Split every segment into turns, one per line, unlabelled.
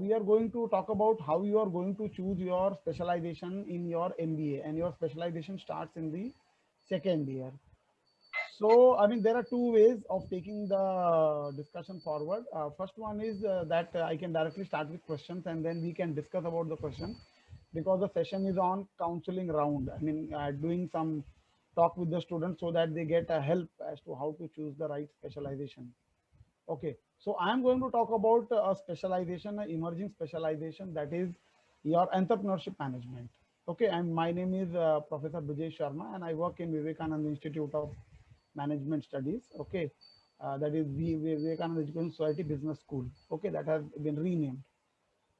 we are going to talk about how you are going to choose your specialization in your MBA, and your specialization starts in the second year. So, I mean, there are two ways of taking the discussion forward. First one is that I can directly start with questions and then we can discuss about the question, because the session is on counseling round. I mean, doing some talk with the students so that they get a help as to how to choose the right specialization. Okay, so I am going to talk about a specialization, an emerging specialization, that is your entrepreneurship management. Okay, and my name is Professor Vijay Sharma, and I work in Vivekananda Institute of Management Studies. Okay, that is Vivekananda Education Society Business School. Okay, that has been renamed.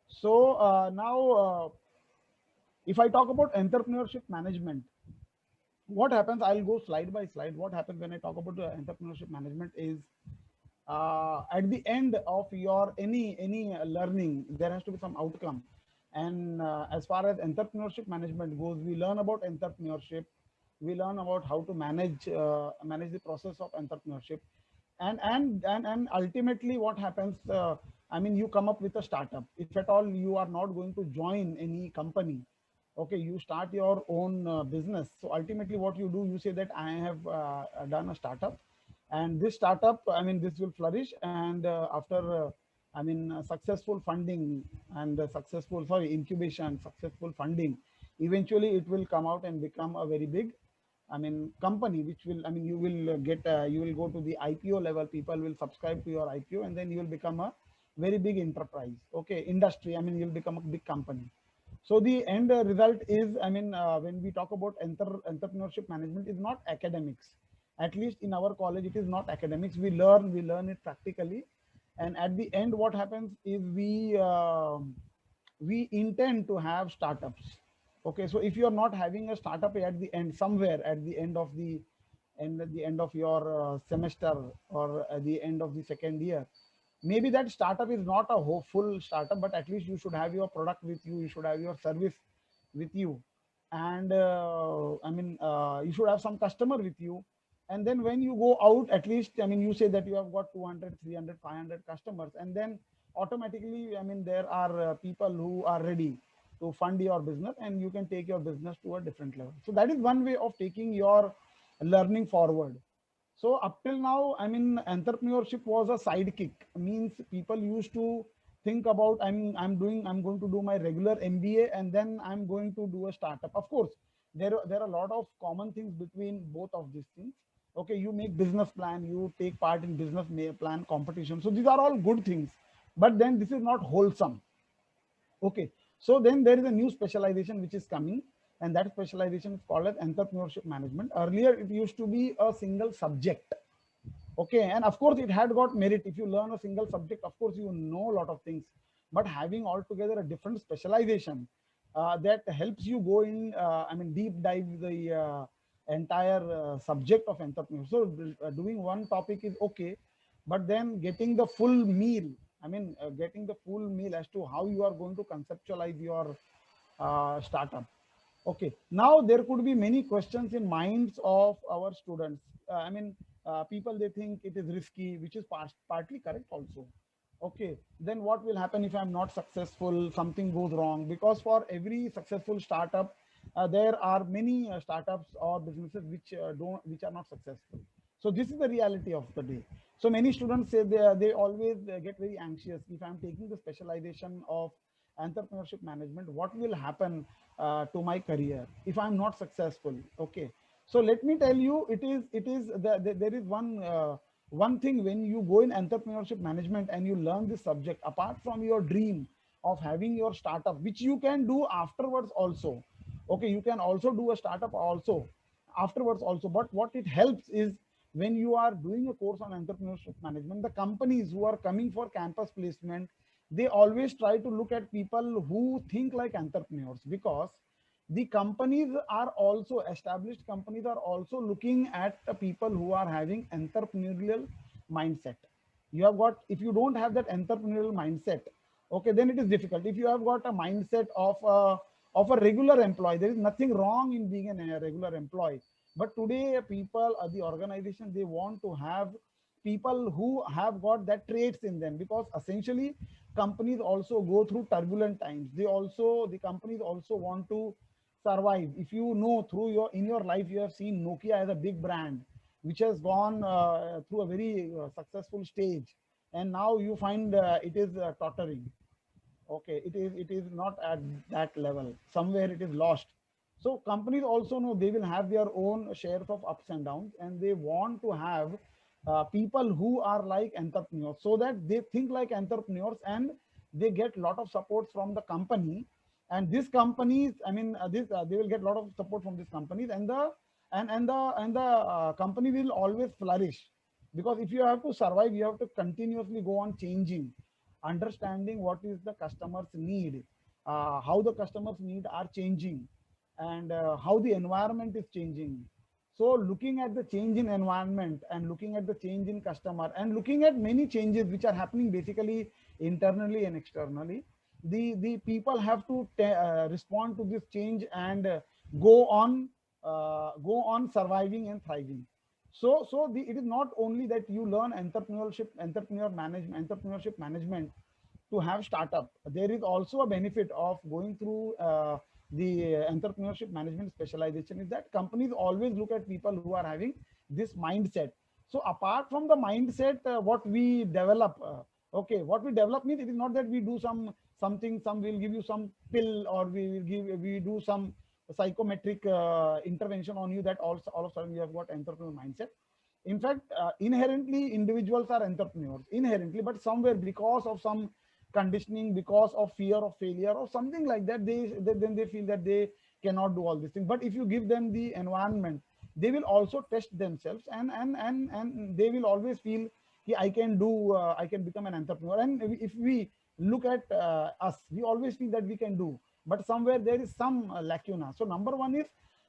So now, if I talk about entrepreneurship management, what happens? I'll go slide by slide. What happens when I talk about entrepreneurship management is at the end of your any learning, there has to be some outcome. And as far as entrepreneurship management goes, we learn about entrepreneurship, we learn about how to manage the process of entrepreneurship, and ultimately what happens, I mean, you come up with a startup. If at all you are not going to join any company, okay, you start your own business. So ultimately what you do, you say that I have done a startup, and this startup, I mean, this will flourish, and after I mean successful funding and successful, sorry, incubation, successful funding, eventually it will come out and become a very big, I mean, company, which will, I mean, you will get you will go to the IPO level, people will subscribe to your IPO, and then you will become a very big enterprise, okay, industry, I mean, you'll become a big company. So the end result is, I mean, when we talk about entrepreneurship management, is not academics. At least in our college, it is not academics. We learn it practically, and at the end, what happens is we intend to have startups. Okay, so if you are not having a startup at the end, somewhere at the end of the at the end of your semester, or at the end of the second year, maybe that startup is not a full startup, but at least you should have your product with you, you should have your service with you, and I mean, you should have some customer with you. And then when you go out, at least, I mean, you say that you have got 200, 300, 500 customers, and then automatically, I mean, there are people who are ready to fund your business, and you can take your business to a different level. So that is one way of taking your learning forward. So up till now, I mean, entrepreneurship was a sidekick. Means people used to think about, I'm going to do my regular MBA, and then I'm going to do a startup. Of course, there are a lot of common things between both of these things. Okay, you make business plan, you take part in business plan competition. So these are all good things, but then this is not wholesome. Okay, so then there is a new specialization which is coming, and that specialization is called as entrepreneurship management. Earlier, it used to be a single subject. Okay, and of course, it had got merit. If you learn a single subject, of course, you know a lot of things. But having altogether a different specialization that helps you go in, I mean, deep dive the entire subject of entrepreneurship. So, doing one topic is okay, but then getting the full meal, I mean, getting the full meal as to how you are going to conceptualize your startup. Okay, now there could be many questions in minds of our students. I mean, people, they think it is risky, which is partly correct also. Okay, then what will happen if I'm not successful? Something goes wrong, because for every successful startup, there are many startups or businesses which are not successful. So this is the reality of the day. So many students say they always get very anxious. If I'm taking the specialization of entrepreneurship management, what will happen to my career if I'm not successful? Okay, so let me tell you, there is one thing. When you go in entrepreneurship management and you learn this subject, apart from your dream of having your startup, which you can do afterwards also. Okay, you can also do a startup also afterwards also, but what it helps is, when you are doing a course on entrepreneurship management, the companies who are coming for campus placement, they always try to look at people who think like entrepreneurs, because the companies are also, established companies are also looking at the people who are having entrepreneurial mindset. You have got, if you don't have that entrepreneurial mindset, okay, then it is difficult. If you have got a mindset of a regular employee, there is nothing wrong in being a regular employee. But today, people, the organization, they want to have people who have got that traits in them, because essentially companies also go through turbulent times. The companies also want to survive. If you know, through your in your life you have seen Nokia as a big brand which has gone through a very successful stage, and now you find it is tottering. Okay, it is not at that level. Somewhere it is lost. So companies also know they will have their own shares of ups and downs, and they want to have people who are like entrepreneurs, so that they think like entrepreneurs, and they get a lot of support from the company. And these companies, I mean, this they will get a lot of support from these companies, and the company will always flourish, because if you have to survive, you have to continuously go on changing, understanding what is the customer's need, how the customer's need are changing, and how the environment is changing. So looking at the change in environment, and looking at the change in customer, and looking at many changes which are happening basically internally and externally, the people have to respond to this change, and go on surviving and thriving. So it is not only that you learn entrepreneurship management to have startup. There is also a benefit of going through the entrepreneurship management specialization, is that companies always look at people who are having this mindset. So apart from the mindset, what we develop, okay, what we develop means, it is not that we do something, some will give you some pill, or we do some psychometric intervention on you, that all of a sudden you have got entrepreneur mindset. In fact, inherently individuals are entrepreneurs inherently, but somewhere, because of some conditioning, because of fear of failure or something like that, then they feel that they cannot do all these things. But if you give them the environment, they will also test themselves, and they will always feel, yeah, I can become an entrepreneur. And if we look at us, we always feel that we can do, but somewhere there is some lacuna. So number one is,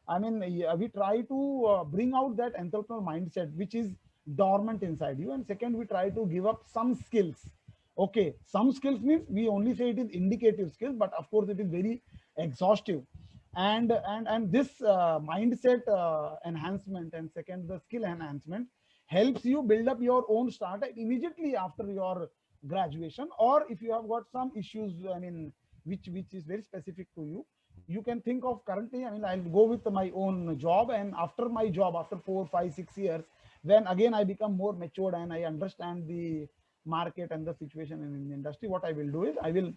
I mean, yeah, we try to bring out that entrepreneurial mindset which is dormant inside you. And second, we try to give up some skills. Okay, some skills means we only say it is indicative skills, but of course it is very exhaustive. And this mindset enhancement, and second, the skill enhancement, helps you build up your own startup immediately after your graduation. Or if you have got some issues, I mean, which is very specific to you, you can think of currently, I mean, I'll go with my own job, and after my job, after 4, 5, 6 years, when again I become more matured and I understand the market and the situation in the industry, what I will do is, I will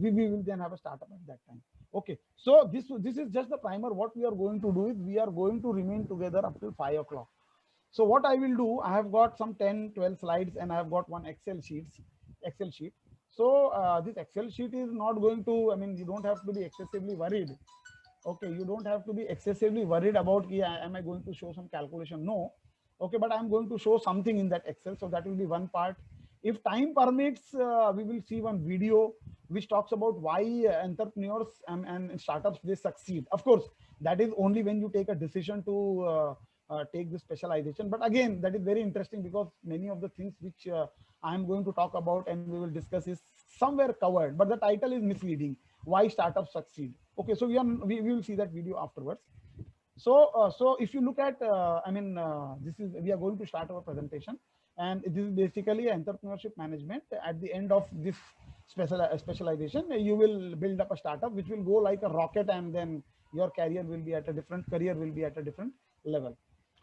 we will then have a startup at that time. Okay, so this is just the primer. What we are going to do is, we are going to remain together up till 5 o'clock. So what I will do, I have got some 10, 12 slides, and I have got one Excel sheet. So this Excel sheet is not going to, I mean, you don't have to be excessively worried. Okay, you don't have to be excessively worried about, yeah, am I going to show some calculation? No. Okay, but I'm going to show something in that Excel. So that will be one part. If time permits, we will see one video which talks about why entrepreneurs and startups, they succeed. Of course, that is only when you take a decision to take the specialization. But again, that is very interesting, because many of the things which I am going to talk about and we will discuss is somewhere covered, but the title is misleading. Why startups succeed? Okay, so we will see that video afterwards. So if you look at, I mean, this is, we are going to start our presentation, and this is basically entrepreneurship management. At the end of this specialization, you will build up a startup which will go like a rocket, and then your career will be at a different level.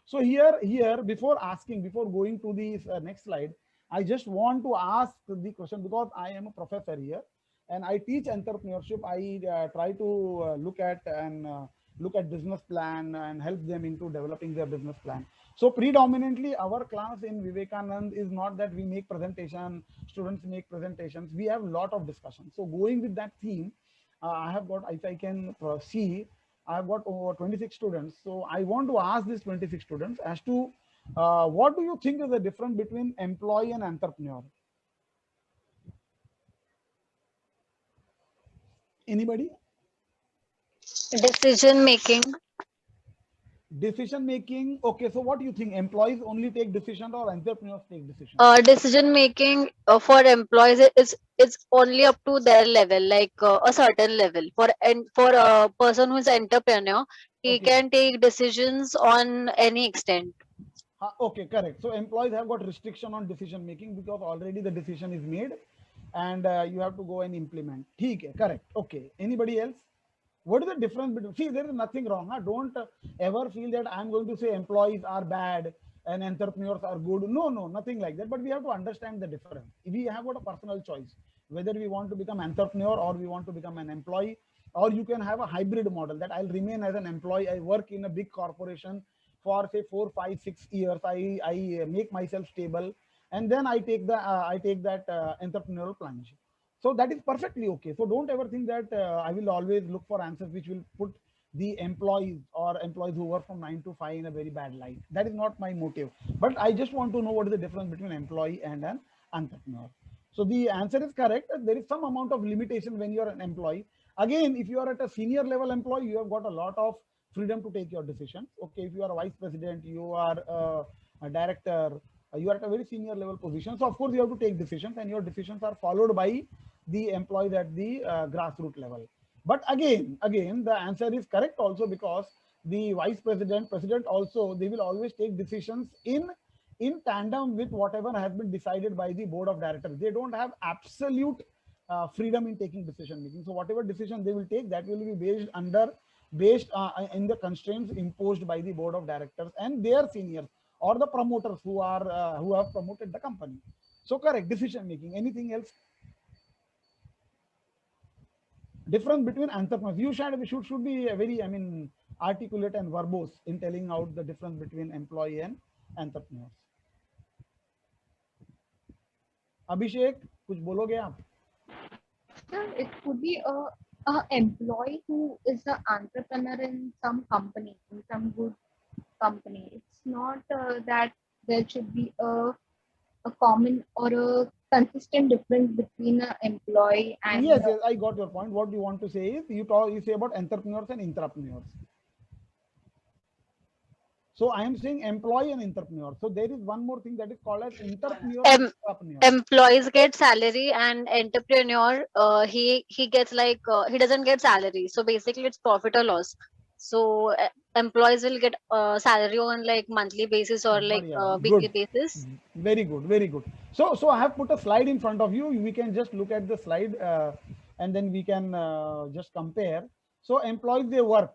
So here, before going to the next slide, I just want to ask the question, because I am a professor here and I teach entrepreneurship. I try to look at business plan and help them into developing their business plan. So predominantly our class in Vivekanand is not that we make presentation, students make presentations. We have a lot of discussion. So going with that theme, I have got, if I can see, I have got over 26 students. So I want to ask these 26 students as to what do you think is the difference between employee and entrepreneur? Anybody?
Decision making.
Decision making. Okay, so what do you think? Employees only take decisions, or entrepreneurs take decisions?
Decision making for employees is only up to their level, like a certain level. For a person who is entrepreneur, he
Okay.
can take decisions on any extent.
Okay, correct. So employees have got restriction on decision making because already the decision is made, and you have to go and implement. ठीक है, correct. Okay. Anybody else? What is the difference between? See, there is nothing wrong. Huh? Don't ever feel that I'm going to say employees are bad and entrepreneurs are good. No, no, nothing like that. But we have to understand the difference. We have got a personal choice whether we want to become entrepreneur or we want to become an employee, or you can have a hybrid model that I'll remain as an employee. I work in a big corporation for say 4, 5, 6 years. I make myself stable, and then I take that entrepreneurial plunge. So that is perfectly okay. So don't ever think that I will always look for answers which will put the employees or employees who work from 9 to 5 in a very bad light. That is not my motive. But I just want to know what is the difference between employee and an entrepreneur. So the answer is correct. There is some amount of limitation when you are an employee. Again, if you are at a senior level employee, you have got a lot of freedom to take your decisions. Okay, if you are a vice president, you are a director, you are at a very senior level position. So of course you have to take decisions, and your decisions are followed by the employees at the grassroots level. But again, the answer is correct also, because the vice president, president also, they will always take decisions in tandem with whatever has been decided by the board of directors. They don't have absolute freedom in taking decision making. So whatever decision they will take, that will be based in the constraints imposed by the board of directors and their seniors or the promoters who have promoted the company. So correct, decision making. Anything else? Difference between entrepreneurs. You should be a very, I mean, articulate and verbose in telling out the difference between employee and entrepreneurs. अभिषेक, कुछ बोलोगे आप?
Sir, it could be a employee who is an entrepreneur in some company, in some good company. It's not that there should be a common or a consistent difference between an employee and
Yes, yes, I got your point. What you want to say is you say about entrepreneurs and intrapreneurs. So I am saying employee and entrepreneur. So there is one more thing that is called as entrepreneur and
Em-
intrapreneur.
Employees get salary, and entrepreneur, he gets like he doesn't get salary. So basically, it's profit or loss. So employees will get salary on like monthly basis or like
Badhiya,
weekly
good.
basis.
Very good, very good. So I have put a slide in front of you. We can just look at the slide and then we can just compare. So employees, they work.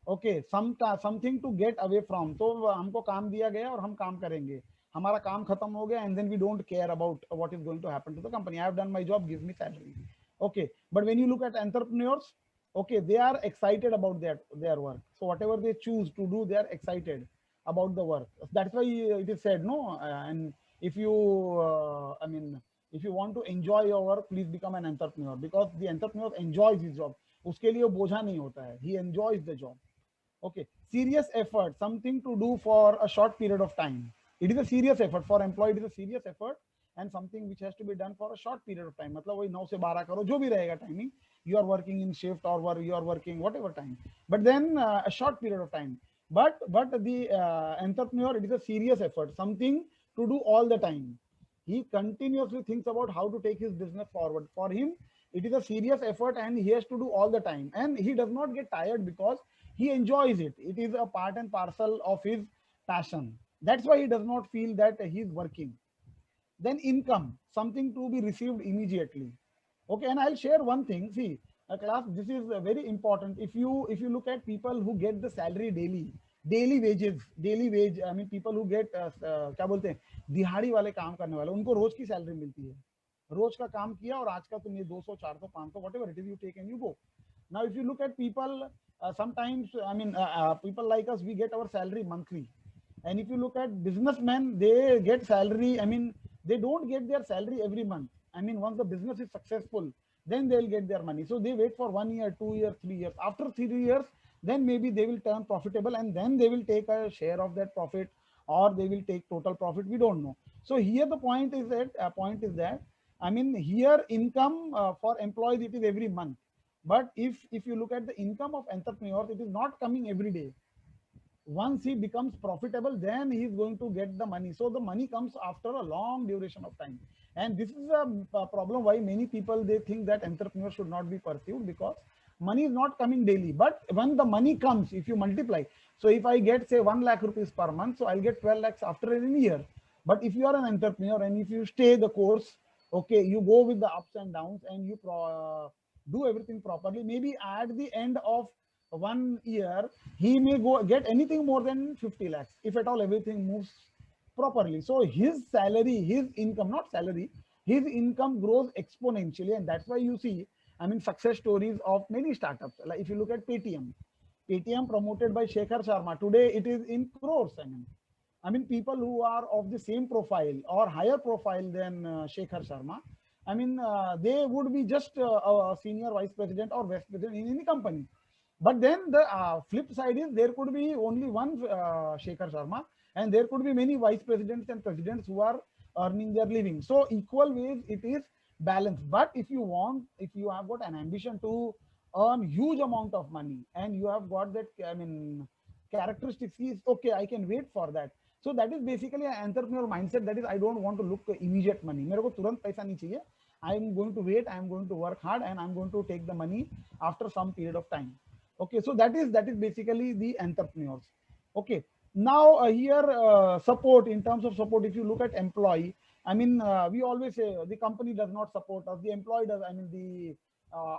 Okay, something to get away from. तो हमको काम दिया गया और हम काम करेंगे. हमारा काम खत्म हो गया, and then we don't care about what is going to happen to the company. I have done my job, give me salary. Okay, but when you look at entrepreneurs, okay, they are excited about their work. So whatever they choose to do, they are excited about the work. That's why it is said, no, and if you I mean, if you want to enjoy your work, please become an entrepreneur, because the entrepreneur enjoys his job. उसके लिए वो बोझा नहीं होता है. He enjoys the job. Okay, serious effort, something to do for a short period of time. It is a serious effort for employee. It is a serious effort and something which has to be done for a short period of time. मतलब वही 9 से 12 करो, जो भी रहेगा timing. You are working in shift or you are working whatever time, but then a short period of time. But the entrepreneur, it is a serious effort, something to do all the time. He continuously thinks about how to take his business forward. For him, it is a serious effort and he has to do all the time, and he does not get tired because he enjoys it. It is a part and parcel of his passion. That's why he does not feel that he is working. Then income, something to be received immediately. Okay, and I'll share one thing. See, a class, this is very important. If you look at people who get the salary daily wages, daily wage, I mean people who get क्या बोलते हैं, दिहाड़ी वाले काम करने वाले, उनको रोज की सैलरी मिलती है. रोज का काम किया और आज का तुम ये 200 400 500 whatever it is, you take and you go. Now if you look at people, sometimes I mean people like us, we get our salary monthly. And if you look at businessmen, they get salary, I mean, they don't get their salary every month. I mean, once the business is successful, then they'll get their money. So they wait for 1 year, 2 years, 3 years. After 3 years, then maybe they will turn profitable, and then they will take a share of that profit, or they will take total profit. We don't know. So here the point is that I mean, here income for employees, it is every month. But if you look at the income of entrepreneurs, it is not coming every day. Once he becomes profitable, then he is going to get the money. So the money comes after a long duration of time. And this is a problem why many people, they think that entrepreneurs should not be pursued, because money is not coming daily. But when the money comes, if you multiply, so if I get say 1 lakh rupees per month, so I'll get 12 lakhs after a year. But if you are an entrepreneur and if you stay the course, okay, you go with the ups and downs and you do everything properly, maybe at the end of 1 year, he may go get anything more than 50 lakhs if at all everything moves properly. So his salary, his income, not salary, his income grows exponentially. And that's why you see, I mean, success stories of many startups. Like if you look at Paytm, Paytm promoted by Shekhar Sharma, today it is in crores. I mean, people who are of the same profile or higher profile than Shekhar Sharma, they would be just a senior vice president or vice president in any company. But then the flip side is there could be only one Shekhar Sharma, and there could be many vice presidents and presidents who are earning their living. So equal ways it is balanced. But if you have got an ambition to earn huge amount of money and you have got that, characteristics is okay, I can wait for that. So that is basically an entrepreneurial mindset. That is, I don't want to look immediate money. मेरे को तुरंत पैसा नहीं चाहिए. I am going to wait. I am going to work hard, and I am going to take the money after some period of time. Okay, so that is basically the entrepreneurs. Okay, now here support, in terms of support, if you look at employee, we always say the company does not support us, the employee does, the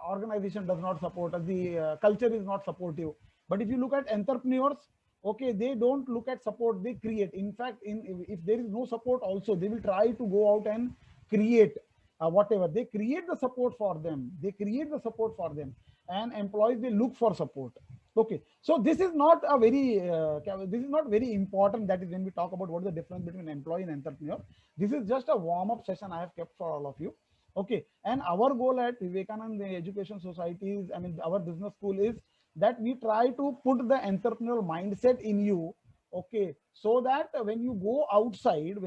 organization does not support us, the culture is not supportive. But if you look at entrepreneurs, okay, they don't look at support, they create. In fact, if there is no support also, they will try to go out and create whatever. They create the support for them, and employees, they look for support. Okay, so this is not a very this is not very important. That is when we talk about what is the difference between employee and entrepreneur. This is just a warm-up session I have kept for all of you. Okay, and our goal at Vivekananda Education Society is, our business school is that we try to put the entrepreneurial mindset in you. Okay, so that when you go outside,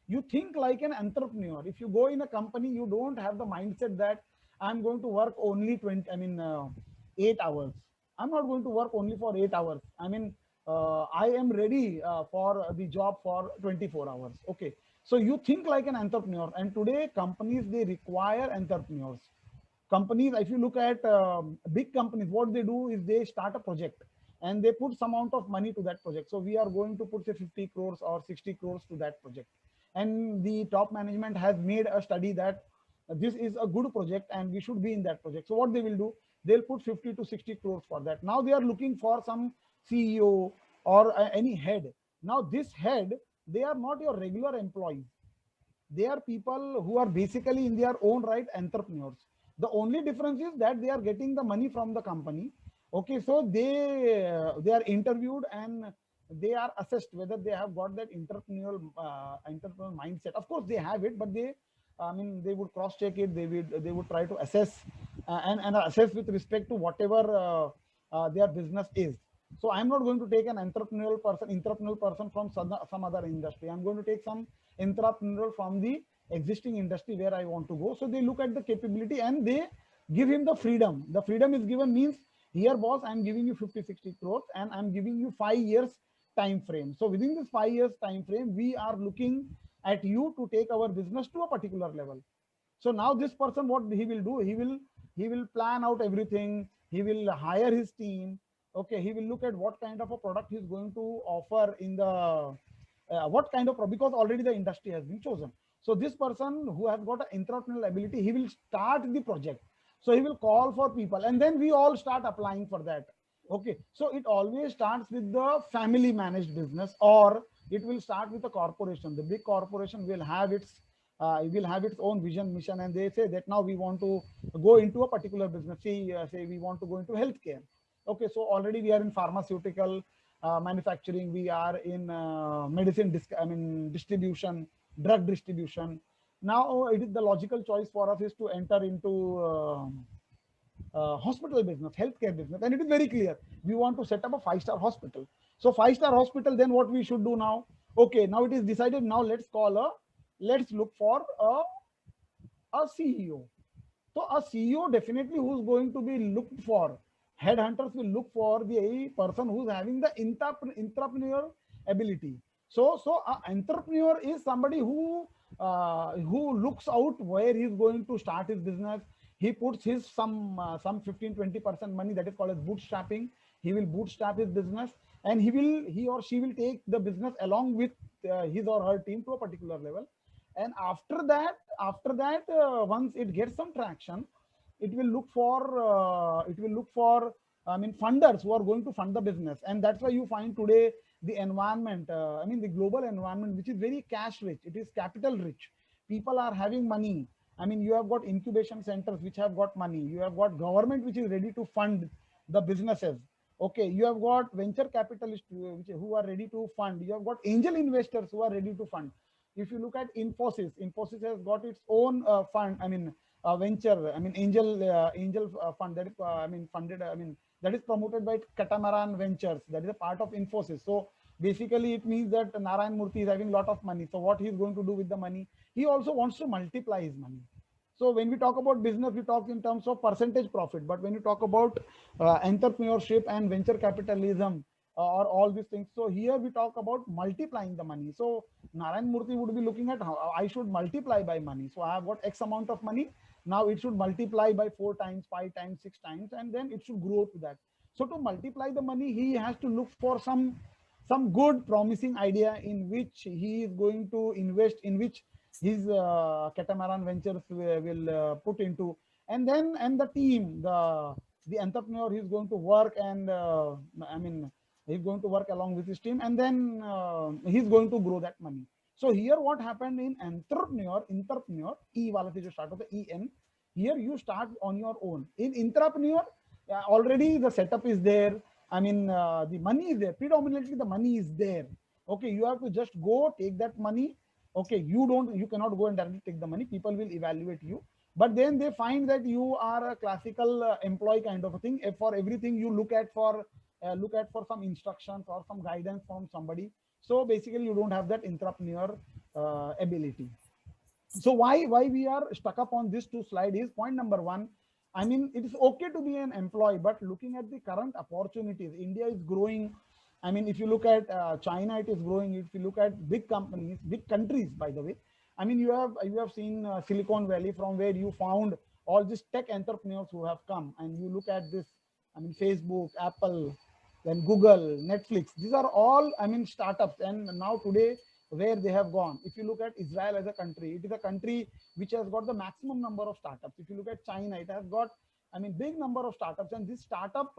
you think like an entrepreneur. If you go in a company, you don't have the mindset that I'm going to work only 8 hours. I'm not going to work only for 8 hours. I am ready for the job for 24 hours. Okay, so you think like an entrepreneur, and today companies, they require entrepreneurs. Companies, if you look at big companies, what they do is they start a project and they put some amount of money to that project. So we are going to put say 50 crores or 60 crores to that project, and the top management has made a study that this is a good project and we should be in that project. So what they will do, they'll put 50 to 60 crores for that. Now they are looking for some CEO or any head. Now this head, they are not your regular employees. They are people who are basically in their own right entrepreneurs. The only difference is that they are getting the money from the company. Okay, so they are interviewed and they are assessed whether they have got that entrepreneurial mindset. Of course, they have it, but they would cross check it. They would try to assess and assess with respect to whatever their business is. So I'm not going to take an entrepreneurial person from some other industry. I'm going to take some entrepreneurial from the existing industry where I want to go. So they look at the capability and they give him the freedom. The freedom is given means, here boss, I'm giving you 50-60 crores and I'm giving you 5 years time frame. So within this 5 years time frame, we are looking at you to take our business to a particular level. So now this person, what he will do, he will plan out everything. He will hire his team. Okay, he will look at what kind of a product he's going to offer in the what kind of, because already the industry has been chosen. So this person who has got an entrepreneurial ability, he will start the project. So he will call for people and then we all start applying for that. Okay, so it always starts with the family managed business, or it will start with a corporation. The big corporation will have its own vision, mission, and they say that now we want to go into a particular business. Say we want to go into healthcare. Okay, so already we are in pharmaceutical manufacturing, we are in medicine distribution, drug distribution. Now it is the logical choice for us is to enter into hospital business, healthcare business, and it is very clear we want to set up a 5-star hospital. So 5-star hospital, then what we should do now? Okay, now it is decided. Now let's look for a CEO. So a CEO definitely who's going to be looked for. Headhunters will look for the person who's having the entrepreneurial ability. So an entrepreneur is somebody who looks out where he's going to start his business. he puts his some 15-20% money, that is called as bootstrapping. He will bootstrap his business, and he or she will take the business along with his or her team to a particular level. And after that, once it gets some traction, it will look for, I mean, funders who are going to fund the business. And that's why you find today the environment, I mean, the global environment, which is very cash rich, it is capital rich. People are having money. I mean, you have got incubation centers which have got money. You have got government which is ready to fund the businesses. Okay, you have got venture capitalists who are ready to fund. You have got angel investors who are ready to fund. If you look at Infosys, Infosys has got its own fund. I mean, venture. I mean, angel fund that is I mean funded. I mean, that is promoted by Catamaran Ventures. That is a part of Infosys. So basically, it means that Narayan Murthy is having a lot of money. So what he is going to do with the money? He also wants to multiply his money. So when we talk about business, we talk in terms of percentage profit. But when you talk about entrepreneurship and venture capitalism or all these things, so here we talk about multiplying the money. So Narayan Murthy would be looking at how I should multiply by money. So I have got X amount of money. Now it should multiply by 4 times, 5 times, 6 times, and then it should grow to that. So to multiply the money, he has to look for some good promising idea in which he is going to invest, in which his Catamaran Ventures will put into. And then and the team, the entrepreneur, he's going to work, and I mean, he's going to work along with his team, and then he's going to grow that money. So here what happened in entrepreneur, E wala se jo start hota EN, here you start on your own. In intrapreneur, already the setup is there. I mean, the money is there. Predominantly, the money is there. Okay, you have to just go take that money. Okay, you cannot go and directly take the money. People will evaluate you, but then they find that you are a classical employee kind of a thing. If for everything you look at for some instructions or some guidance from somebody. So basically, you don't have that entrepreneur ability. So why we are stuck up on this two slide is point number one. I mean, it is okay to be an employee, but looking at the current opportunities, India is growing. I mean, if you look at China, it is growing. If you look at big companies, big countries, by the way, I mean, you have seen Silicon Valley, from where you found all these tech entrepreneurs who have come, and you look at this. I mean, Facebook, Apple, then Google, Netflix. These are all, I mean, startups. And now today, where they have gone. If you look at Israel as a country, it is a country which has got the maximum number of startups. If you look at China, it has got, I mean, big number of startups. And these startup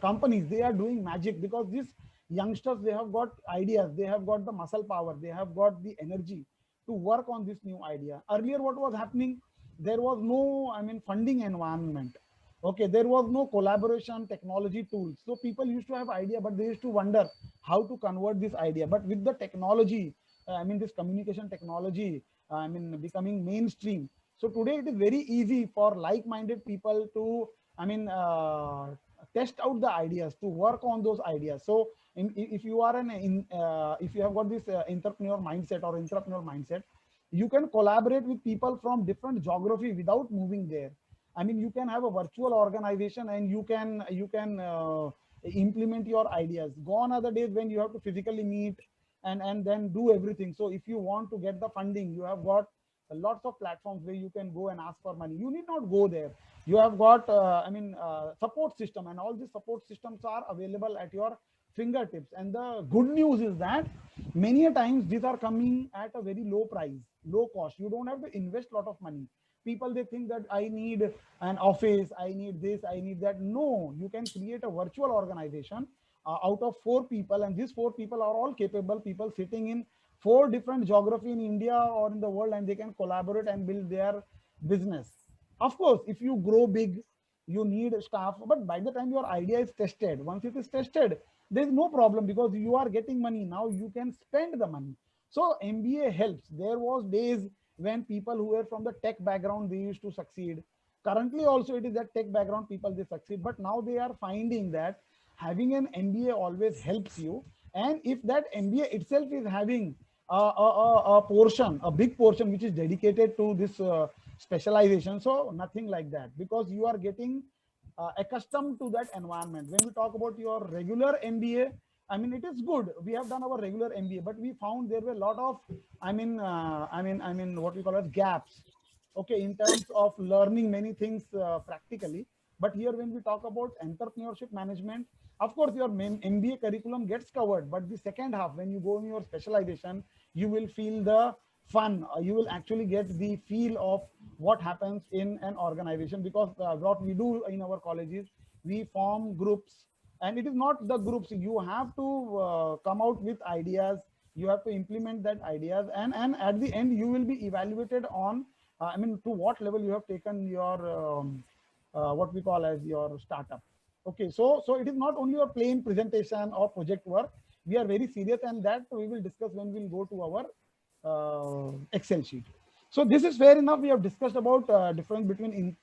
companies, they are doing magic, because these youngsters, they have got ideas, they have got the muscle power, they have got the energy to work on this new idea. Earlier, what was happening? There was no, I mean, funding environment. Okay, there was no collaboration technology tools. So people used to have idea, but they used to wonder how to convert this idea. But with the technology, I mean, this communication technology, I mean, becoming mainstream. So today it is very easy for like-minded people to, I mean, test out the ideas, to work on those ideas. So if you are if you have got this entrepreneur mindset or entrepreneur mindset, you can collaborate with people from different geography without moving there. I mean, you can have a virtual organization, and you can implement your ideas. Gone are the days when you have to physically meet and then do everything. So if you want to get the funding, you have got lots of platforms where you can go and ask for money. You need not go there. You have got I mean, support system, and all these support systems are available at your fingertips. And the good news is that many a times these are coming at a very low price, low cost. You don't have to invest a lot of money. People, they think that I need an office, I need this, I need that. No, you can create a virtual organization out of 4 people, and these 4 people are all capable people sitting in 4 different geography in India or in the world, and they can collaborate and build their business. Of course, if you grow big, you need staff, but by the time your idea is tested, once it is tested, there is no problem, because you are getting money. Now you can spend the money. So MBA helps. There was days when people who were from the tech background, they used to succeed. Currently also, it is that tech background people, they succeed, but now they are finding that having an MBA always helps you. And if that MBA itself is having a portion, a big portion, which is dedicated to this specialization, so nothing like that, because you are getting accustomed to that environment. When we talk about your regular MBA, I mean, it is good. We have done our regular MBA, but we found there were a lot of, I mean, what we call as gaps. okay, in terms of learning many things practically. But here, when we talk about entrepreneurship management, of course, your main MBA curriculum gets covered, but the second half, when you go in your specialization, you will feel the fun. You will actually get the feel of what happens in an organization, because what we do in our colleges, we form groups, and it is not the groups. You have to come out with ideas. You have to implement that ideas, and at the end, you will be evaluated on I mean, to what level you have taken your what we call as your startup. Okay, so it is not only a plain presentation or project work. We are very serious, and that we will discuss when we'll go to our Excel sheet. So this is fair enough. We have discussed about difference between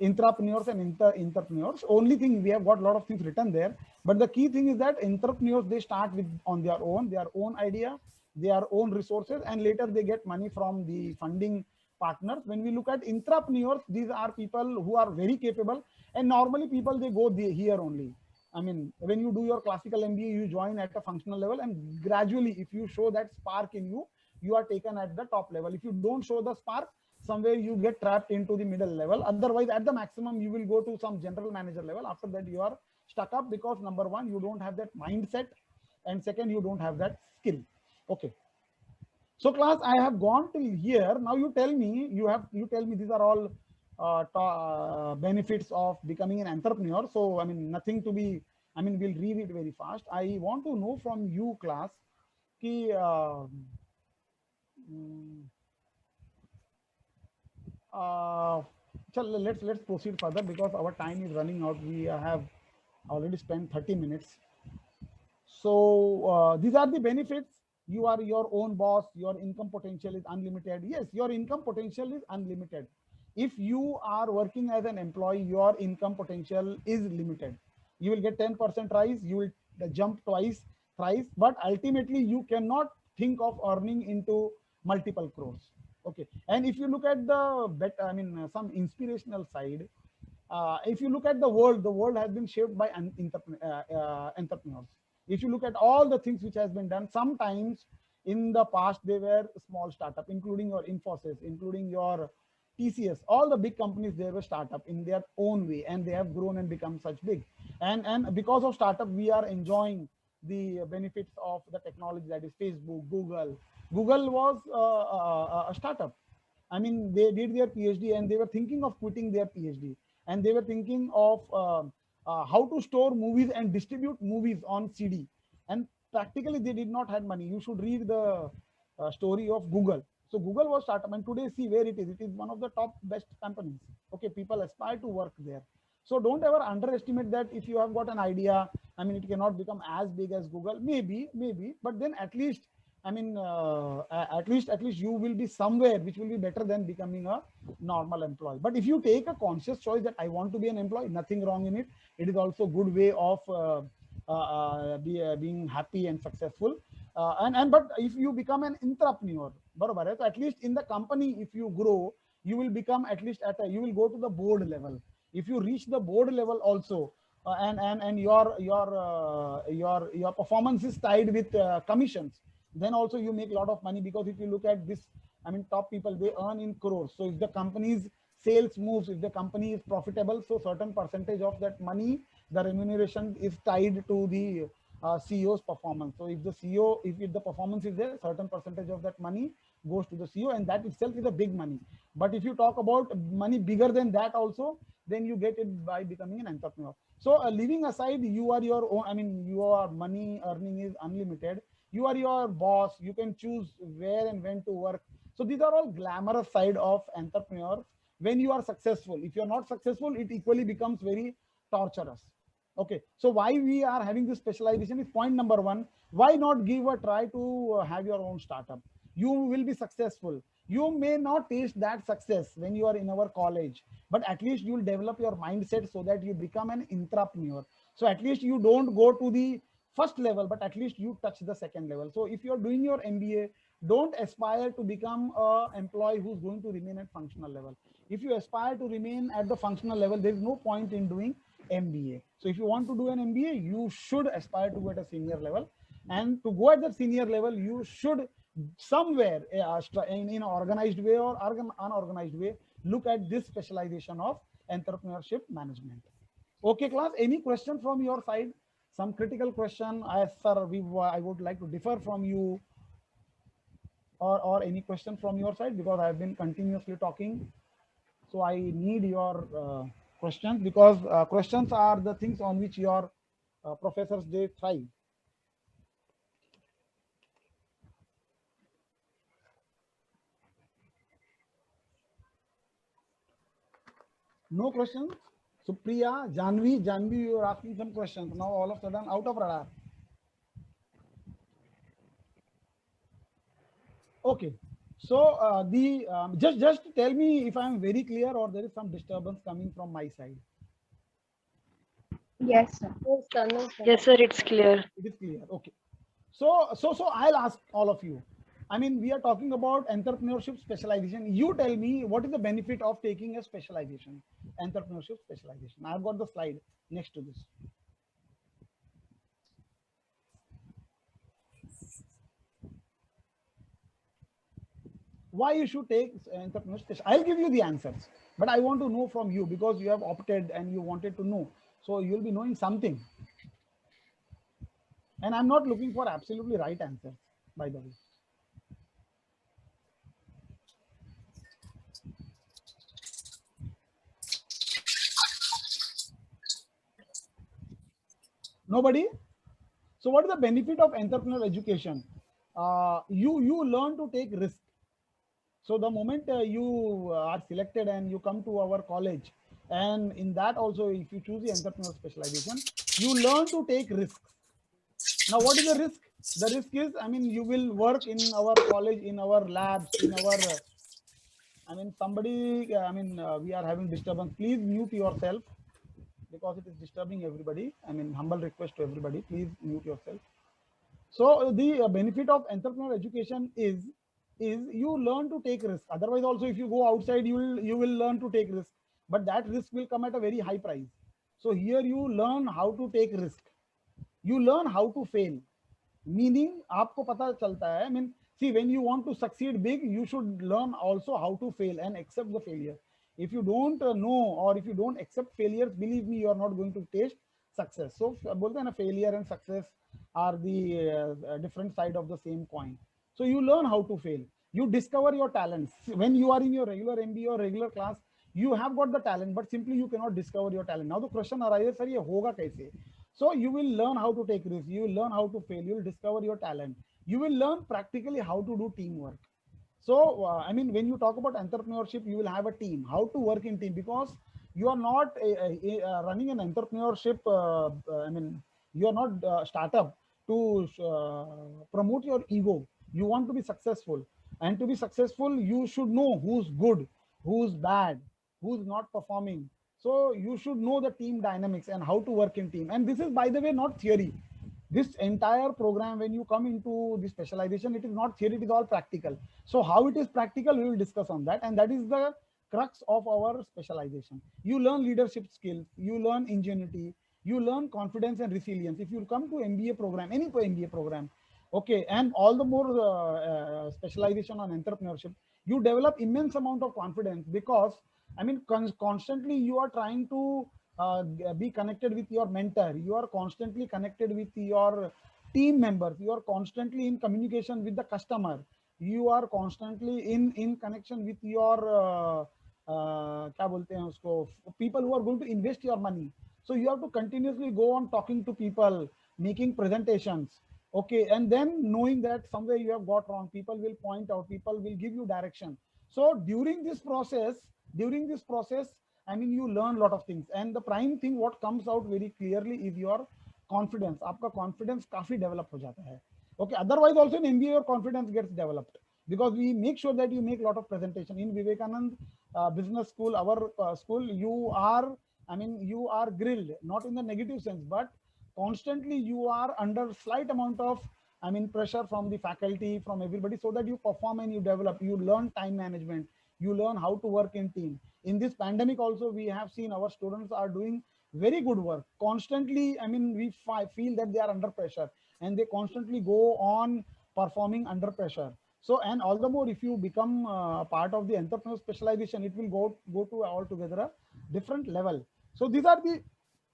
intrapreneurs and entrepreneurs. Only thing, we have got a lot of things written there, but the key thing is that entrepreneurs, they start with on their own idea, their own resources, and later they get money from the funding partners. When we look at intrapreneurs, these are people who are very capable, and normally people, they go here only. I mean, when you do your classical MBA, you join at a functional level, and gradually, if you show that spark in you, you are taken at the top level. If you don't show the spark, somewhere you get trapped into the middle level. Otherwise, at the maximum, you will go to some general manager level. After that, you are stuck up, because number one, you don't have that mindset, and second, you don't have that skill. Okay. So class, I have gone till here. Now you tell me, you tell me these are all benefits of becoming an entrepreneur. So I mean, nothing to be, I mean, we'll read it very fast. I want to know from you, class, ki, mm, let's proceed further, because our time is running out. We have already spent 30 minutes. So these are the benefits. You are your own boss. Your income potential is unlimited. Yes, your income potential is unlimited. If you are working as an employee, your income potential is limited. You will get 10% rise. You will jump twice, thrice, but ultimately you cannot think of earning into multiple crores. Okay. And if you look at the I mean, some inspirational side, if you look at the world has been shaped by entrepreneurs. If you look at all the things which has been done, sometimes in the past they were small startup, including your Infosys, including your TCS, all the big companies, they were startup in their own way, and they have grown and become such big. And because of startup, we are enjoying the benefits of the technology, that is Facebook, Google. Google was a startup. I mean, they did their PhD, and they were thinking of quitting their PhD, and they were thinking of how to store movies and distribute movies on CD. And practically, they did not have money. You should read the story of Google. So Google was startup, and today see where it is. It is one of the top best companies. Okay, people aspire to work there. So don't ever underestimate that. If you have got an idea, I mean, it cannot become as big as Google. Maybe, but then at least, I mean, at least you will be somewhere which will be better than becoming a normal employee. But if you take a conscious choice that I want to be an employee, nothing wrong in it. It is also a good way of being happy and successful. But if you become an entrepreneur, so at least in the company, if you grow, you will become at least you will go to the board level. If you reach the board level also, and your performance is tied with commissions, then also you make a lot of money. Because if you look at this, I mean, top people, they earn in crores. So if the company's sales moves, if the company is profitable, so certain percentage of that money, the remuneration is tied to the CEO's performance. So if the CEO, if the performance is there, certain percentage of that money goes to the CEO, and that itself is a big money. But if you talk about money bigger than that also, then you get it by becoming an entrepreneur. So leaving aside, you are your own, I mean, your money earning is unlimited. You are your boss. You can choose where and when to work. So these are all glamorous side of entrepreneur. When you are successful, if you're not successful, it equally becomes very torturous. Okay, so why we are having this specialization is point number one. Why not give a try to have your own startup? You will be successful. You may not taste that success when you are in our college, but at least you will develop your mindset so that you become an entrepreneur. So at least you don't go to the first level, but at least you touch the second level. So if you're doing your MBA, don't aspire to become an employee who's going to remain at functional level. If you aspire to remain at the functional level, there is no point in doing MBA. So if you want to do an MBA, you should aspire to go at a senior level. And to go at the senior level, you should somewhere in an organized way or unorganized way, look at this specialization of entrepreneurship management. Okay, class, any question from your side? Some critical question, as sir, I would like to differ from you, or any question from your side, because I've been continuously talking. So I need your questions, because questions are the things on which your professors, they thrive. No questions? Supriya, Janvi, you are asking some questions. Now all of a sudden out of radar. Okay. So the just tell me if I am very clear or there is some disturbance coming from my side.
Yes, sir.
No, sir, no, sir.
Yes, sir, it's clear.
It is clear. Okay. So I'll ask all of you. I mean, we are talking about entrepreneurship specialization. You tell me what is the benefit of taking a specialization, entrepreneurship specialization. I've got the slide next to this. Why you should take entrepreneurship special? I'll give you the answers, but I want to know from you, because you have opted and you wanted to know. So you'll be knowing something. And I'm not looking for absolutely right answers, by the way. Nobody? So what is the benefit of entrepreneurial education? You learn to take risk. So the moment you are selected and you come to our college, and in that also, if you choose the entrepreneurial specialization, you learn to take risks. Now, what is the risk? The risk is, I mean, you will work in our college, in our labs, in our, I mean, somebody, we are having disturbance. Please mute yourself, because it is disturbing everybody. I mean, humble request to everybody, please mute yourself. So the benefit of entrepreneurial education is you learn to take risk. Otherwise, also, if you go outside, you will learn to take risk, but that risk will come at a very high price. So here you learn how to take risk. You learn how to fail. Meaning, आपको पता चलता है. I mean, see, when you want to succeed big, you should learn also how to fail and accept the failure. If you don't know, or if you don't accept failures, believe me, you are not going to taste success. So बोलते हैं ना, failure and success are the different side of the same coin. So you learn how to fail. You discover your talents. When you are in your regular MBA or regular class, you have got the talent, but simply you cannot discover your talent. Now the question arises, sir, ये होगा कैसे? So you will learn how to take risks. You will learn how to fail. You will discover your talent. You will learn practically how to do teamwork. So, I mean, when you talk about entrepreneurship, you will have a team, how to work in team, because you are not running an entrepreneurship. You are not startup to promote your ego. You want to be successful, and to be successful, you should know who's good, who's bad, who's not performing. So you should know the team dynamics and how to work in team. And this is, by the way, not theory. This entire program, when you come into the specialization, it is not theory, it is all practical. So how it is practical, we will discuss on that. And that is the crux of our specialization. You learn leadership skills, you learn ingenuity, you learn confidence and resilience. If you come to MBA program, any MBA program, okay, and all the more specialization on entrepreneurship, you develop immense amount of confidence, because I mean, constantly you are trying to be connected with your mentor. You are constantly connected with your team members. You are constantly in communication with the customer. You are constantly in connection with your क्या बोलते हैं उसको, people who are going to invest your money. So you have to continuously go on talking to people, making presentations. Okay, and then knowing that somewhere you have got wrong, people will point out, people will give you direction. So during this process, I mean, you learn a lot of things, and the prime thing what comes out very clearly is your confidence. आपका confidence काफी develop हो जाता है. Okay, otherwise also in MBA your confidence gets developed, because we make sure that you make a lot of presentation. In Vivekanand Business School, our school, you are grilled, not in the negative sense, but constantly you are under slight amount of pressure from the faculty, from everybody, so that you perform and you develop. You learn time management, you learn how to work in team. In this pandemic also, we have seen our students are doing very good work constantly. We feel that they are under pressure, and they constantly go on performing under pressure. So, and all the more if you become part of the entrepreneur specialization, it will go to altogether a different level. So these are the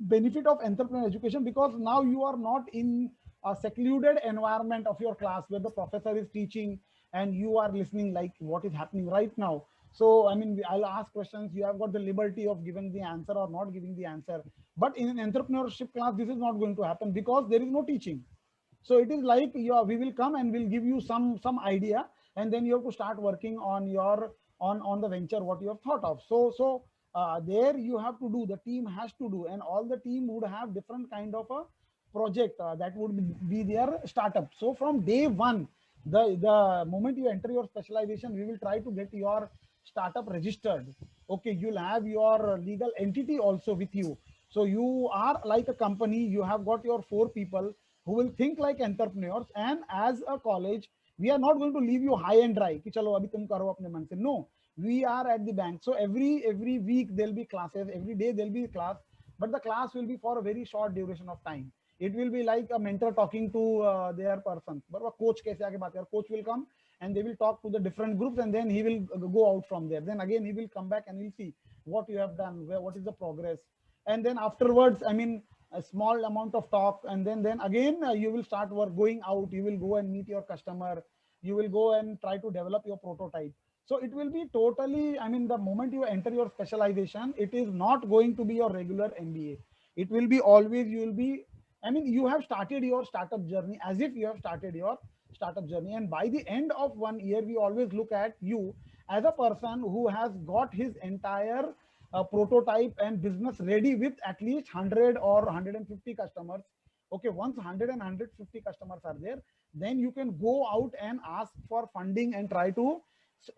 benefit of entrepreneur education, because now you are not in a secluded environment of your class where the professor is teaching and you are listening like what is happening right now. So I mean, I'll ask questions, you have got the liberty of giving the answer or not giving the answer. But in an entrepreneurship class, this is not going to happen because there is no teaching. So it is like, we will come and we'll give you some idea, and then you have to start working on your on the venture what you have thought of. So there you have to do, the team has to do, and all the team would have different kind of a project that would be their startup. So from day one, the moment you enter your specialization, we will try to get your startup registered. Okay, you'll have your legal entity also with you. So you are like a company, you have got your 4 people who will think like entrepreneurs. And as a college, we are not going to leave you high and dry ki chalo abhi tum karo apne man se. No, we are at the bank. So every week there'll be classes, every day there'll be class, but the class will be for a very short duration of time. It will be like a mentor talking to their person. But a coach kaise aage baat kar, coach will come and they will talk to the different groups, and then he will go out from there. Then again he will come back and he'll see what you have done, where, what is the progress. And then afterwards, I mean, a small amount of talk, and then again you will start work, going out, you will go and meet your customer, you will go and try to develop your prototype. So it will be totally, I mean, the moment you enter your specialization, it is not going to be your regular MBA. It will be always, you will be, I mean, you have started your startup journey as if you have started your startup journey. And by the end of 1 year, we always look at you as a person who has got his entire prototype and business ready with at least 100 or 150 customers. Okay, once 100 and 150 customers are there, then you can go out and ask for funding and try to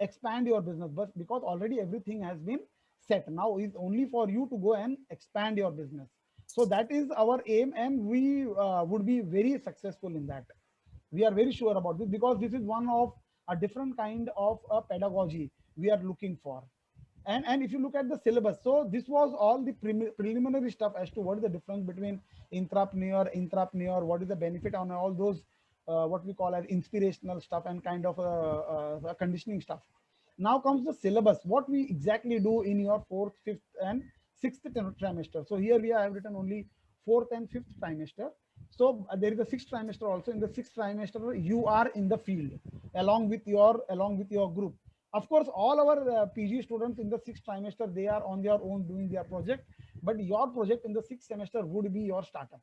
expand your business. But because already everything has been set, now is only for you to go and expand your business. So that is our aim, and we would be very successful in that. We are very sure about this, because this is one of a different kind of a pedagogy we are looking for. And if you look at the syllabus, so this was all the preliminary stuff as to what is the difference between intrapreneur, what is the benefit on all those what we call as inspirational stuff and kind of conditioning stuff. Now comes the syllabus, what we exactly do in your fourth, fifth, and sixth trimester. So here we have written only fourth and fifth trimester. So there is a sixth trimester also. In the sixth trimester, you are in the field along with your group. Of course, all our PG students in the sixth trimester, they are on their own doing their project, but your project in the sixth semester would be your startup.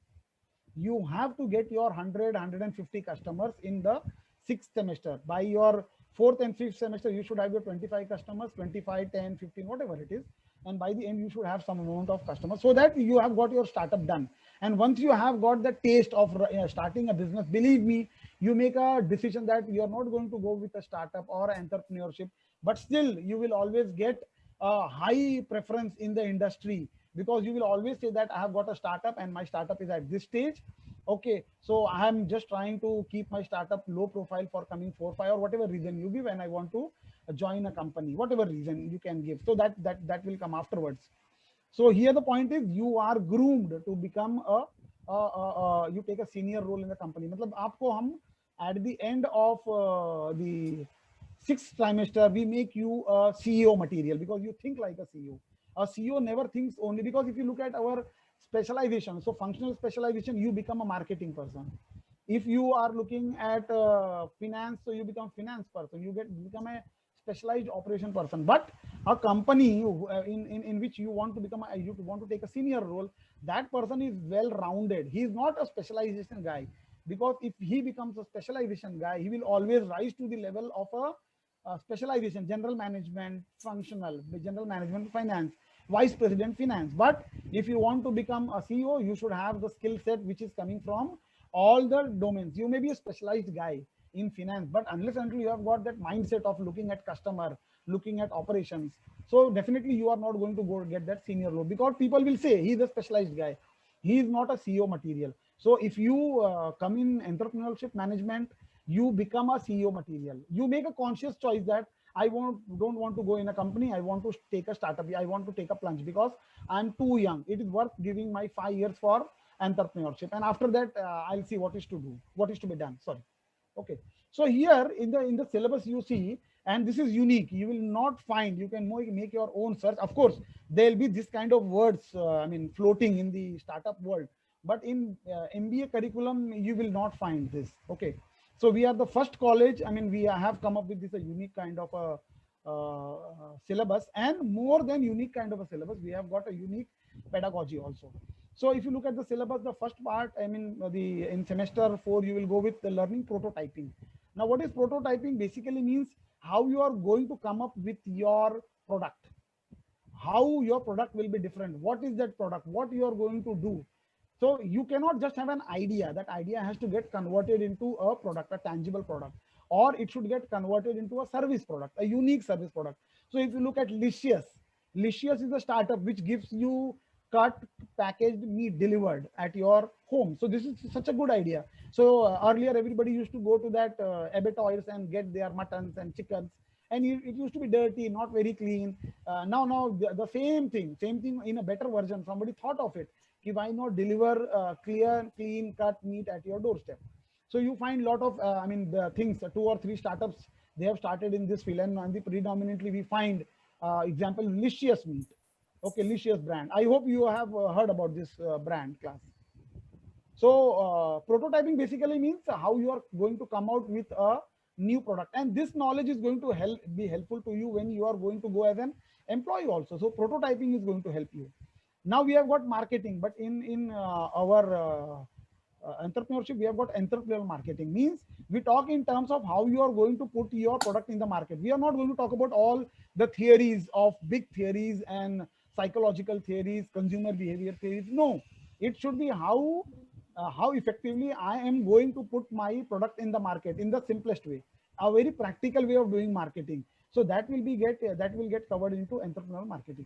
You have to get your 100 150 customers in the sixth semester. By your fourth and fifth semester, you should have your 25 customers, 25, 10, 15, whatever it is. And by the end, you should have some amount of customers, so that you have got your startup done. And once you have got the taste of starting a business, believe me, you make a decision that you are not going to go with a startup or entrepreneurship, but still you will always get a high preference in the industry, because you will always say that I have got a startup and my startup is at this stage. Okay, so I am just trying to keep my startup low profile for coming 4 5 or whatever reason you give, and I want to join a company, whatever reason you can give. So that will come afterwards. So here the point is, you are groomed to become you take a senior role in the company. मतलब आपको हम at the end of the sixth trimester, we make you a CEO material, because you think like a CEO. A CEO never thinks only, because if you look at our specialization, so functional specialization, you become a marketing person. If you are looking at finance, so you become finance person, you become a specialized operation person. But a company in which you want to become you want to take a senior role, that person is well rounded. He is not a specialization guy, because if he becomes a specialization guy, he will always rise to the level of a specialization, general management, functional, general management, finance, vice president, finance. But if you want to become a CEO, you should have the skill set which is coming from all the domains. You may be a specialized guy in finance, but unless until you have got that mindset of looking at customer, looking at operations, so definitely you are not going to go get that senior role, because people will say he's a specialized guy, he is not a CEO material. So if you come in entrepreneurship management, you become a CEO material. You make a conscious choice that I don't want to go in a company, I want to take a startup, I want to take a plunge, because I'm too young. It is worth giving my 5 years for entrepreneurship, and after that I'll see what is to do, what is to be done. Sorry. Okay, So here in the syllabus you see, and this is unique, you will not find, you can make your own search. Of course there'll be this kind of words I mean floating in the startup world, but in MBA curriculum you will not find this. Okay, so we are the first college, I mean we have come up with this a unique kind of a syllabus, and more than unique kind of a syllabus, we have got a unique pedagogy also. So if you look at the syllabus, the first part, I mean, the in semester 4, you will go with the learning prototyping. Now, what is prototyping? Basically means how you are going to come up with your product, how your product will be different. What is that product? What you are going to do? So you cannot just have an idea. That idea has to get converted into a product, a tangible product, or it should get converted into a service product, a unique service product. So if you look at Licious, Licious is a startup which gives you cut packaged meat delivered at your home. So this is such a good idea. So earlier everybody used to go to that abattoirs and get their muttons and chickens, and it used to be dirty, not very clean. Now the same thing in a better version. Somebody thought of it. Why not deliver clear, clean cut meat at your doorstep? So you find a lot of, I mean, the things, 2 or 3 startups, they have started in this field, and the predominantly we find, example, Licious meat. Okay, Licious brand. I hope you have heard about this brand class. So prototyping basically means how you are going to come out with a new product, and this knowledge is going to be helpful to you when you are going to go as an employee also. So prototyping is going to help you. Now we have got marketing, but in our entrepreneurship, we have got entrepreneurial marketing. Means we talk in terms of how you are going to put your product in the market. We are not going to talk about all the theories of big theories and psychological theories, consumer behavior theories. No, it should be how effectively I am going to put my product in the market in the simplest way, a very practical way of doing marketing. So that will get covered into entrepreneurial marketing.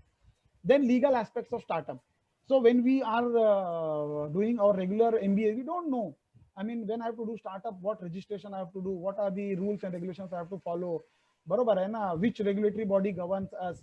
Then legal aspects of startup. So when we are doing our regular MBA, we don't know. I mean, when I have to do startup, what registration I have to do, what are the rules and regulations I have to follow, barobar hai na? Which regulatory body governs us.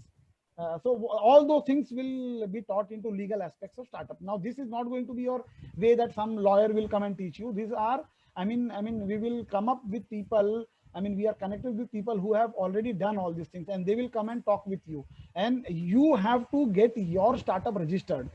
So all those things will be taught into legal aspects of startup. Now, this is not going to be your way that some lawyer will come and teach you. These are, I mean, we will come up with people. I mean, we are connected with people who have already done all these things, and they will come and talk with you. And you have to get your startup registered.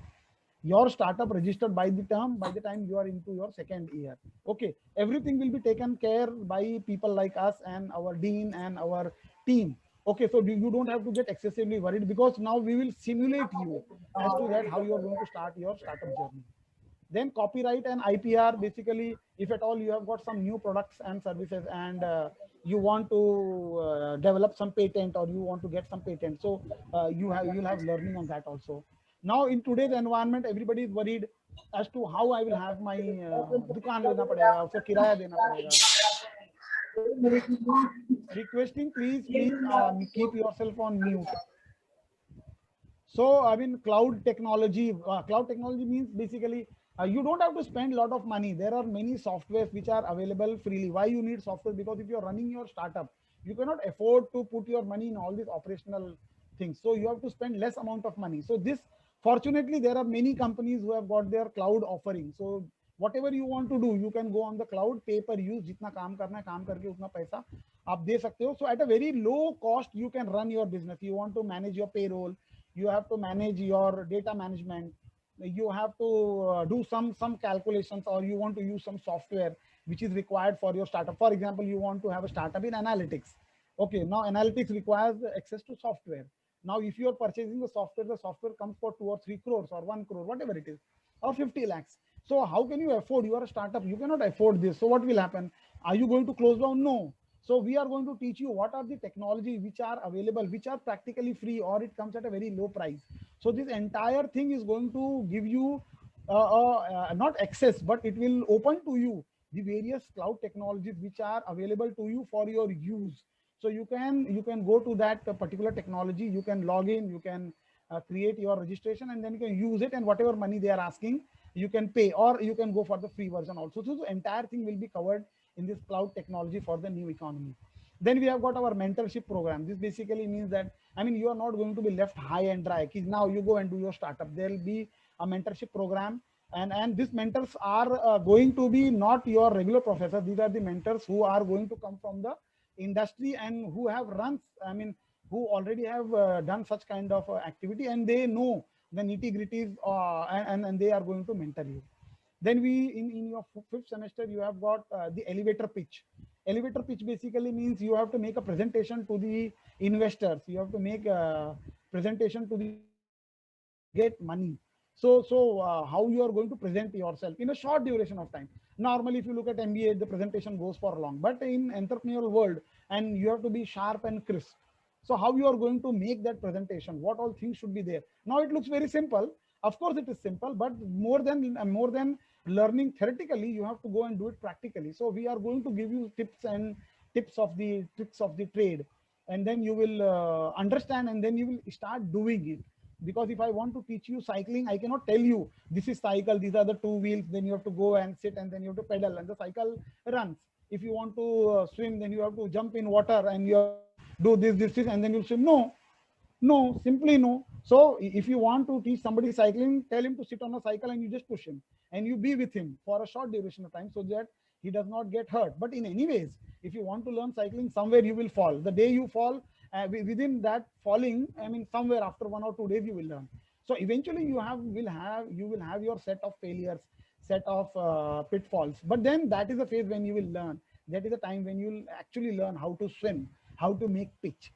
Your startup registered by the time you are into your second year. Okay, everything will be taken care by people like us and our dean and our team. Okay, so you don't have to get excessively worried, because now we will simulate you as to that how you are going to start your startup journey. Then copyright and IPR, basically, if at all you have got some new products and services, and you want to develop some patent, or you want to get some patent, so you'll have learning on that also. Now in today's environment, everybody is worried as to how I will have my dukaan lena padega, usse kiraya dena padega. Requesting, please keep yourself on mute. So I mean, cloud technology means basically you don't have to spend a lot of money. There are many softwares which are available freely. Why you need software? Because if you're running your startup, you cannot afford to put your money in all these operational things. So you have to spend less amount of money. So this, fortunately, there are many companies who have got their cloud offering. So whatever you want to do, you can go on the cloud, pay per use, जितना काम करना है काम करके उतना पैसा आप दे सकते हो. So at a very low cost, you can run your business. You want to manage your payroll, you have to manage your data management, you have to do some calculations, or you want to use some software which is required for your startup. For example, you want to have a startup in analytics. Okay, now analytics requires access to software. Now if you are purchasing the software comes for 2 or 3 crores or 1 crore, whatever it is, or 50 lakhs. So how can you afford? You are a startup, you cannot afford this. So what will happen? Are you going to close down? No. So we are going to teach you what are the technology which are available, which are practically free, or it comes at a very low price. So this entire thing is going to give you not access, but it will open to you the various cloud technologies which are available to you for your use. So you can go to that particular technology, you can log in, you can create your registration, and then you can use it, and whatever money they are asking, you can pay, or you can go for the free version also. So the entire thing will be covered in this cloud technology for the new economy. Then we have got our mentorship program. This basically means that, I mean, you are not going to be left high and dry. Now you go and do your startup. There will be a mentorship program And these mentors are going to be not your regular professors. These are the mentors who are going to come from the industry and who have run, I mean, who already have done such kind of activity, and they know the nitty gritties, and they are going to mentor you. Then in your fifth semester, you have got the elevator pitch. Elevator pitch basically means you have to make a presentation to the investors. You have to make a presentation to the get money. So how you are going to present yourself in a short duration of time. Normally, if you look at MBA, the presentation goes for long, but in entrepreneurial world, and you have to be sharp and crisp. So how you are going to make that presentation? What all things should be there? Now it looks very simple. Of course, it is simple, but more than learning theoretically, you have to go and do it practically. So we are going to give you tips of the tricks of the trade, and then you will understand, and then you will start doing it. Because if I want to teach you cycling, I cannot tell you this is cycle, these are the two wheels, then you have to go and sit, and then you have to pedal, and the cycle runs. If you want to swim, then you have to jump in water, and you have to do this, and then you swim. No, simply no. So if you want to teach somebody cycling, tell him to sit on a cycle, and you just push him, and you be with him for a short duration of time so that he does not get hurt. But in any ways, if you want to learn cycling, somewhere you will fall. The day you fall, within that falling, I mean, somewhere after 1 or 2 days you will learn. So eventually you will have your set of failures, set of pitfalls. But then that is the phase when you will learn. That is the time when you will actually learn how to swim, how to make pitch.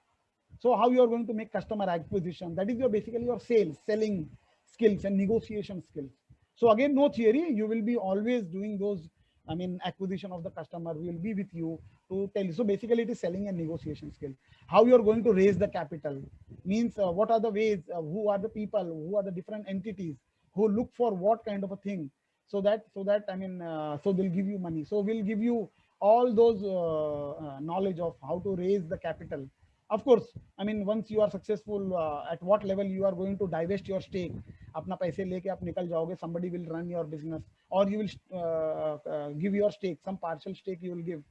So how you are going to make customer acquisition? That is your basically your selling skills and negotiation skills. So again, no theory. You will be always doing those. I mean, acquisition of the customer will be with you to tell you. So basically, it is selling and negotiation skill. How you are going to raise the capital means what are the ways, who are the people, who are the different entities who look for what kind of a thing. So that I mean, so they'll give you money. So we'll give you all those knowledge of how to raise the capital. Of course, I mean, once you are successful, at what level you are going to divest your stake. अपना पैसे लेके आप निकल जाओगे, somebody will run your business, or you will give your stake, some partial stake you will give.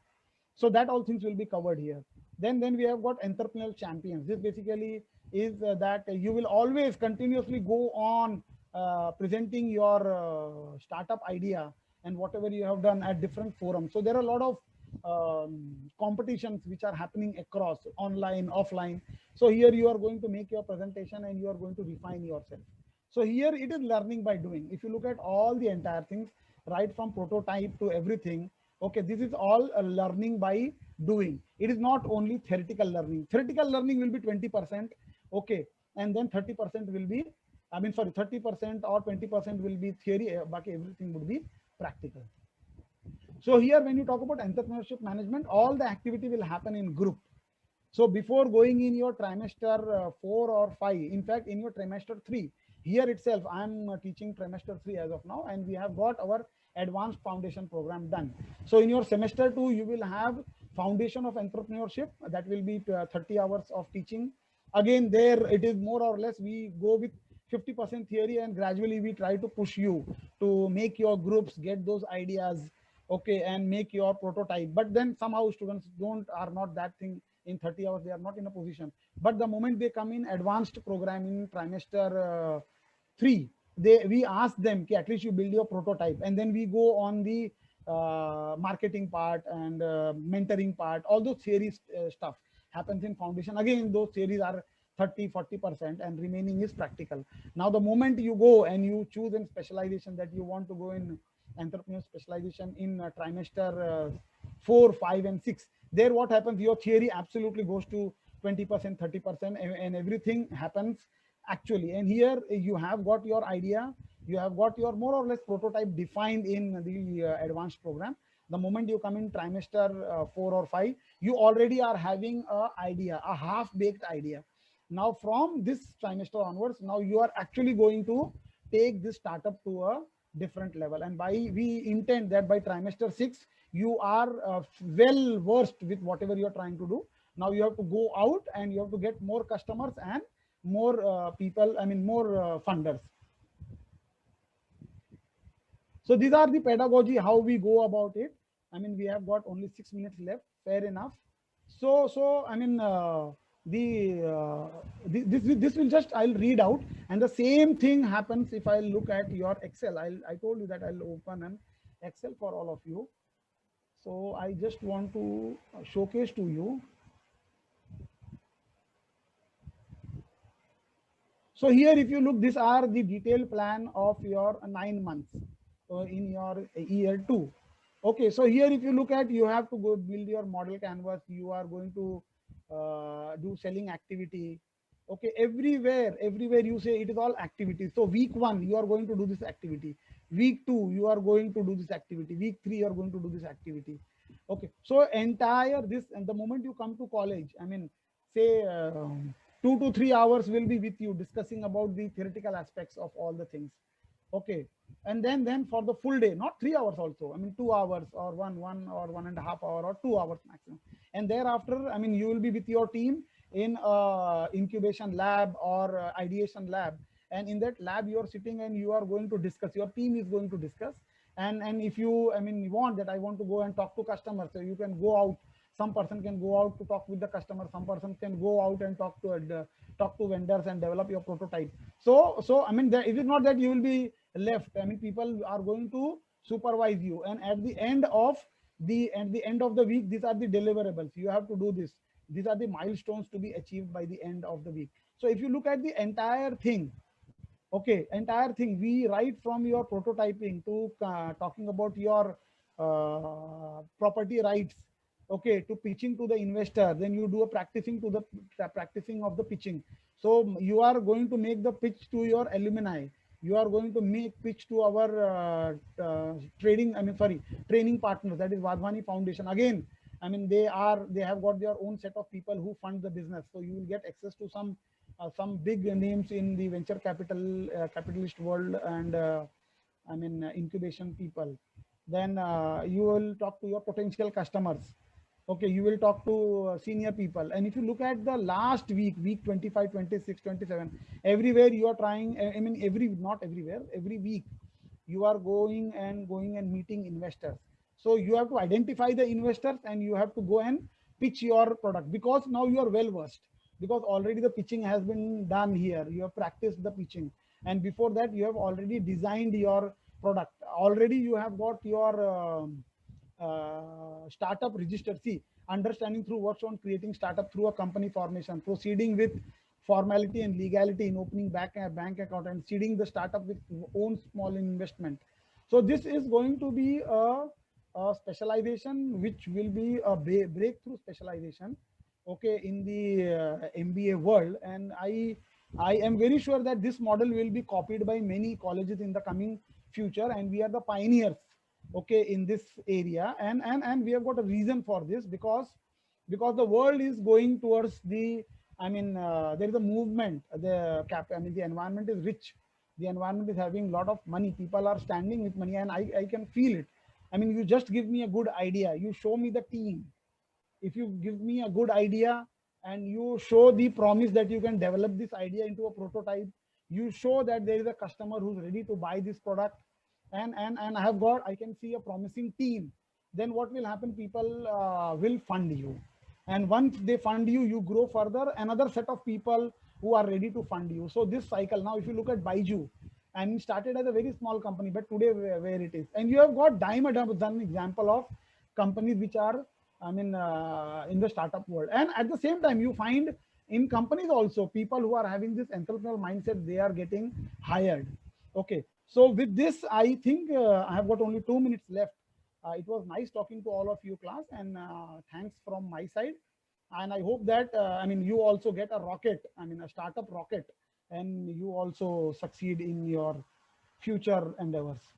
So that all things will be covered here. Then we have got entrepreneurial champions. This basically is that you will always continuously go on presenting your startup idea and whatever you have done at different forums. So there are a lot of competitions which are happening across online, offline. So here you are going to make your presentation and you are going to refine yourself. So here it is learning by doing. If you look at all the entire things, right from prototype to everything, okay, this is all learning by doing. It is not only theoretical learning. Theoretical learning will be 20%, okay, and then 30% will be, I mean, sorry, 30% or 20% will be theory, baki everything would be practical. So here, when you talk about entrepreneurship management, all the activity will happen in group. So before going in your trimester 4 or 5, in fact, in your trimester 3, here itself, I'm teaching trimester 3 as of now, and we have got our advanced foundation program done. So in your semester 2, you will have foundation of entrepreneurship. That will be 30 hours of teaching. Again, there it is more or less, we go with 50% theory, and gradually we try to push you to make your groups, get those ideas, okay, and make your prototype. But then somehow students are not that thing in 30 hours, they are not in a position. But the moment they come in advanced program in trimester 3, we ask them, at least you build your prototype, and then we go on the marketing part and mentoring part. All those theories stuff happens in foundation. Again, those theories are 30-40%, and remaining is practical. Now the moment you go and you choose in specialization that you want to go in entrepreneur specialization in trimester 4, 5, and 6, there what happens, your theory absolutely goes to 20%, 30%, and everything happens actually. And here you have got your idea, you have got your more or less prototype defined in the advanced program. The moment you come in trimester 4 or 5, you already are having a idea, a half-baked idea. Now from this trimester onwards, now you are actually going to take this startup to a different level. And we intend that by trimester 6, you are well versed with whatever you are trying to do. Now you have to go out and you have to get more customers and more people, I mean, more funders. So these are the pedagogy, how we go about it. I mean, we have got only 6 minutes left, fair enough. So I mean, this will just, I'll read out, and the same thing happens if I look at your Excel. I told you that I'll open an Excel for all of you. So I just want to showcase to you. So here, if you look, these are the detailed plan of your 9 months in your year 2. Okay, so here, if you look at, you have to go build your model canvas. You are going to do selling activity. Okay, everywhere you say it is all activities. So week 1, you are going to do this activity. Week 2, you are going to do this activity. Week 3, you are going to do this activity. Okay, so entire this, and the moment you come to college, I mean, say 2 to 3 hours will be with you discussing about the theoretical aspects of all the things. Okay, and then for the full day, not 3 hours also, I mean 2 hours or one or 1.5 hour or 2 hours maximum. And thereafter, I mean, you will be with your team in incubation lab or ideation lab, and in that lab you are sitting and you are going to discuss, your team is going to discuss. And if you, I mean, you want that, I want to go and talk to customers, so you can go out. Some person can go out to talk with the customer, some person can go out and talk to vendors and develop your prototype. So I mean, it is not that you will be left. I mean, people are going to supervise you, and at the end of the week, these are the deliverables. You have to do this. These are the milestones to be achieved by the end of the week. So if you look at the entire thing, okay, entire thing, we write from your prototyping to talking about your property rights, okay, to pitching to the investor. Then you do a practicing to the practicing of the pitching. So you are going to make the pitch to your alumni. You are going to make pitch to our training partners, that is Wadhwani Foundation. Again, I mean, they have got their own set of people who fund the business. So you will get access to some big names in the venture capitalist world, and I mean, incubation people. Then you will talk to your potential customers. Okay, you will talk to senior people. And if you look at the last week 25, 26, 27, everywhere you are trying, I mean, not everywhere, every week you are going and meeting investors. So you have to identify the investors and you have to go and pitch your product, because now you are well versed, because already the pitching has been done here. You have practiced the pitching, and before that you have already designed your product. Already you have got your startup registered. See, understanding through works on creating startup through a company formation, proceeding with formality and legality in opening bank account, and seeding the startup with own small investment. So this is going to be a specialization, which will be a breakthrough specialization, okay, in the MBA world. And I am very sure that this model will be copied by many colleges in the coming future, and we are the pioneers, okay, in this area. And we have got a reason for this, because the world is going towards the, I mean, there is a movement, I mean, the environment is rich, the environment is having a lot of money, people are standing with money, and I can feel it. I mean, you just give me a good idea, you show me the team. If you give me a good idea and you show the promise that you can develop this idea into a prototype, you show that there is a customer who's ready to buy this product, and I can see a promising team, then what will happen? People will fund you, and once they fund you, you grow further, another set of people who are ready to fund you. So this cycle, now if you look at Baiju, and it started as a very small company, but today where it is, and you have got dime a dozen example of companies which are, I mean, in the startup world. And at the same time, you find in companies also people who are having this entrepreneurial mindset, they are getting hired. Okay. So with this, I think I have got only 2 minutes left. It was nice talking to all of you, class, and thanks from my side. And I hope that, I mean, you also get a rocket, I mean, a startup rocket, and you also succeed in your future endeavors.